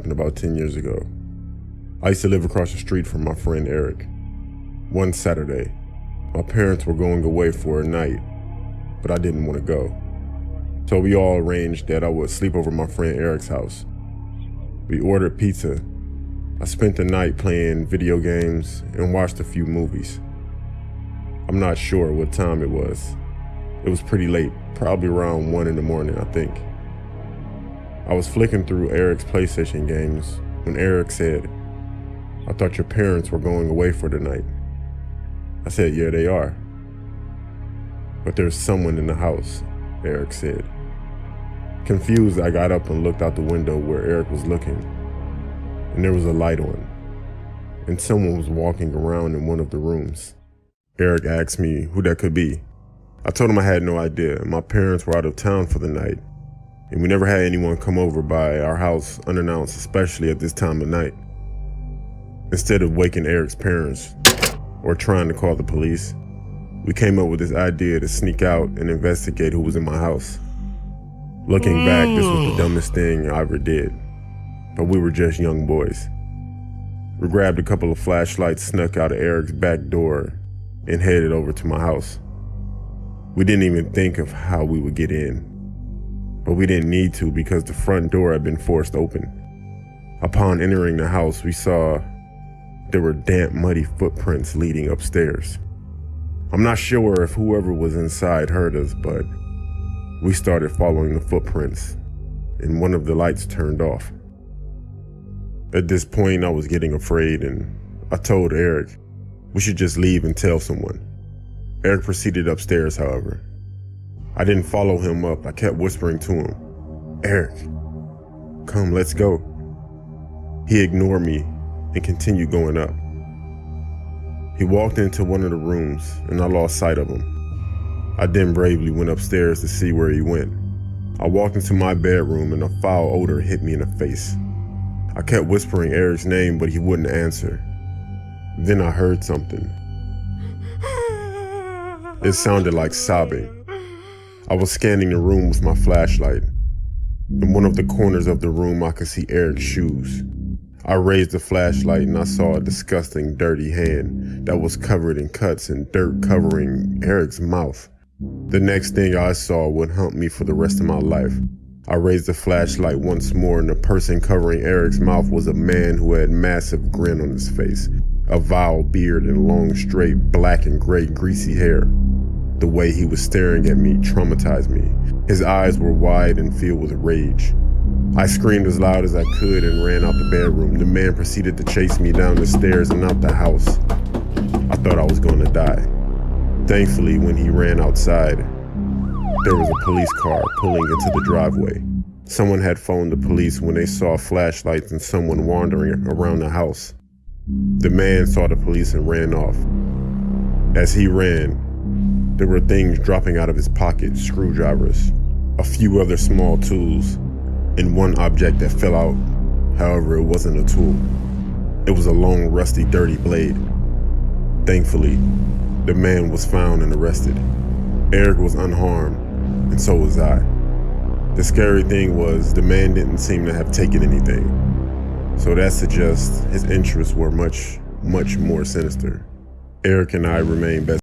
happened about 10 years ago. I used to live across the street from my friend Eric. One Saturday, my parents were going away for a night, but I didn't want to go. So we all arranged that I would sleep over my friend Eric's house. We ordered pizza. I spent the night playing video games and watched a few movies. I'm not sure what time it was. It was pretty late, probably around 1 in the morning, I think. I was flicking through Eric's PlayStation games when Eric said, "I thought your parents were going away for the night." I said, "Yeah, they are." "But there's someone in the house," Eric said. Confused, I got up and looked out the window where Eric was looking, and there was a light on, and someone was walking around in one of the rooms. Eric asked me who that could be. I told him I had no idea. My parents were out of town for the night, and we never had anyone come over by our house unannounced, especially at this time of night. Instead of waking Eric's parents or trying to call the police, we came up with this idea to sneak out and investigate who was in my house. Looking back, this was the dumbest thing I ever did, but we were just young boys. We grabbed a couple of flashlights, snuck out of Eric's back door, and headed over to my house. We didn't even think of how we would get in, but we didn't need to because the front door had been forced open. Upon entering the house, we saw there were damp, muddy footprints leading upstairs. I'm not sure if whoever was inside heard us, but we started following the footprints, and one of the lights turned off. At this point, I was getting afraid, and I told Eric we should just leave and tell someone. Eric proceeded upstairs, however. I didn't follow him up. I kept whispering to him, "Eric, come, let's go." He ignored me and continued going up. He walked into one of the rooms, and I lost sight of him. I then bravely went upstairs to see where he went. I walked into my bedroom, and a foul odor hit me in the face. I kept whispering Eric's name, but he wouldn't answer. Then I heard something. It sounded like sobbing. I was scanning the room with my flashlight. In one of the corners of the room, I could see Eric's shoes. I raised the flashlight and I saw a disgusting, dirty hand that was covered in cuts and dirt covering Eric's mouth. The next thing I saw would haunt me for the rest of my life. I raised the flashlight once more, and the person covering Eric's mouth was a man who had a massive grin on his face, a vile beard and long, straight, black and gray, greasy hair. The way he was staring at me traumatized me. His eyes were wide and filled with rage. I screamed as loud as I could and ran out the bedroom. The man proceeded to chase me down the stairs and out the house. I thought I was going to die. Thankfully, when he ran outside, there was a police car pulling into the driveway. Someone had phoned the police when they saw flashlights and someone wandering around the house. The man saw the police and ran off. As he ran, there were things dropping out of his pocket, screwdrivers, a few other small tools, and one object that fell out. However, it wasn't a tool. It was a long, rusty, dirty blade. Thankfully, the man was found and arrested. Eric was unharmed, and so was I. The scary thing was the man didn't seem to have taken anything, so that suggests his interests were much, much more sinister. Eric and I remain best